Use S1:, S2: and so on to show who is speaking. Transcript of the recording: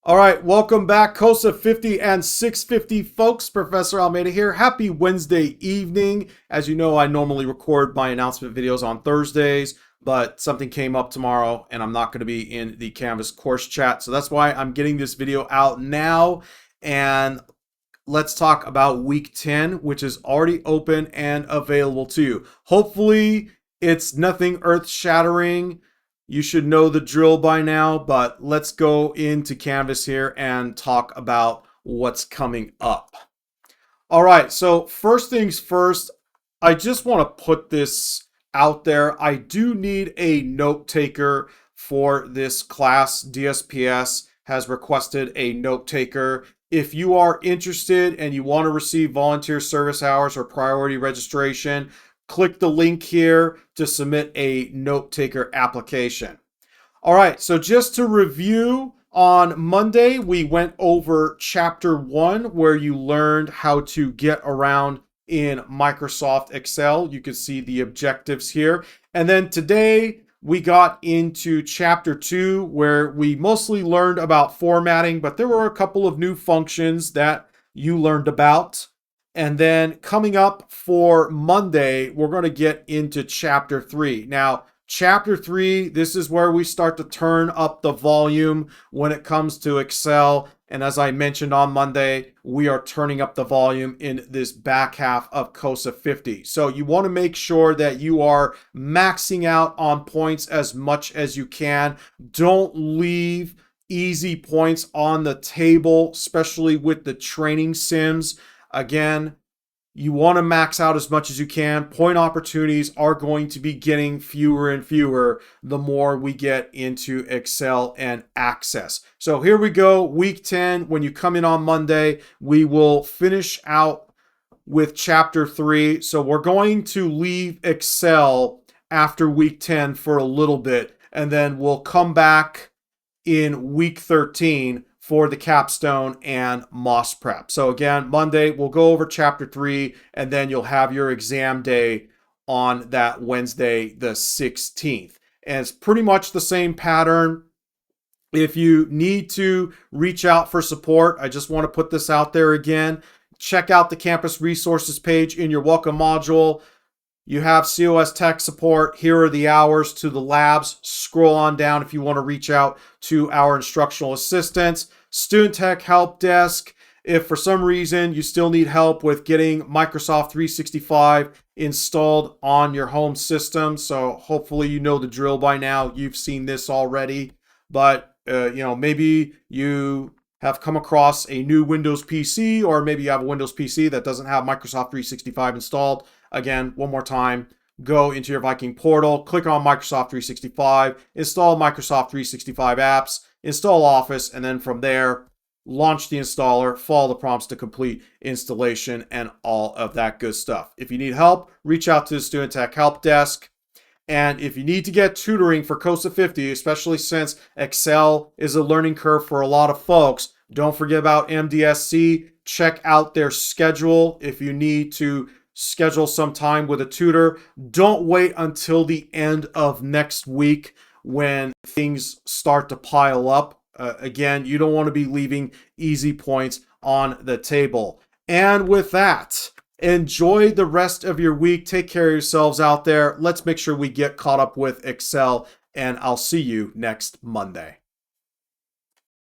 S1: All right, welcome back, COSA 50 and 650 folks. Professor Almeida here. Happy Wednesday evening. As you know, I normally record my announcement videos on Thursdays, but something came up tomorrow and I'm not going to be in the Canvas course chat. So that's why I'm getting this video out now. And let's talk about week 10, which is already open and available to you. Hopefully, it's nothing earth-shattering. You should know the drill by now, but let's go into Canvas here and talk about what's coming up. All right, so first things first, I just want to put this out there. I do need a note taker for this class. DSPS has requested a note taker. If you are interested and you want to receive volunteer service hours or priority registration, click the link here to submit a note taker application. All right, so just to review, on Monday, we went over chapter 1 where you learned how to get around in Microsoft Excel. You can see the objectives here. And then today we got into chapter 2 where we mostly learned about formatting, but there were a couple of new functions that you learned about. And then coming up for Monday, we're going to get into chapter 3. Now, chapter 3, this is where we start to turn up the volume when it comes to Excel. And as I mentioned on Monday, we are turning up the volume in this back half of COSA 50. So you want to make sure that you are maxing out on points as much as you can. Don't leave easy points on the table, especially with the training sims. Again, you want to max out as much as you can. Point opportunities are going to be getting fewer and fewer the more we get into Excel and Access. So here we go, week 10. When you come in on Monday, we will finish out with chapter 3. So we're going to leave Excel after week 10 for a little bit, and then we'll come back in week 13 for the capstone and MOS prep. So again, Monday, we'll go over chapter 3, and then you'll have your exam day on that Wednesday, the 16th. And it's pretty much the same pattern. If you need to reach out for support, I just want to put this out there again. Check out the campus resources page in your welcome module. You have COS tech support. Here are the hours to the labs. Scroll on down if you want to reach out to our instructional assistants. Student tech help desk. If for some reason you still need help with getting Microsoft 365 installed on your home system, so hopefully you know the drill by now. You've seen this already, but maybe you have come across a new Windows PC, or maybe you have a Windows PC that doesn't have Microsoft 365 installed. Again, one more time, go into your Viking portal, click on Microsoft 365, install Microsoft 365 apps, install Office, and then from there, launch the installer, follow the prompts to complete installation, and all of that good stuff. If you need help, reach out to the Student Tech Help Desk. And if you need to get tutoring for COSA 50, especially since Excel is a learning curve for a lot of folks, don't forget about MDSC. Check out their schedule if you need to schedule some time with a tutor. Don't wait until the end of next week when things start to pile up. Again, you don't want to be leaving easy points on the table. And with that, enjoy the rest of your week. Take care of yourselves out there. Let's make sure we get caught up with Excel, and I'll see you next Monday.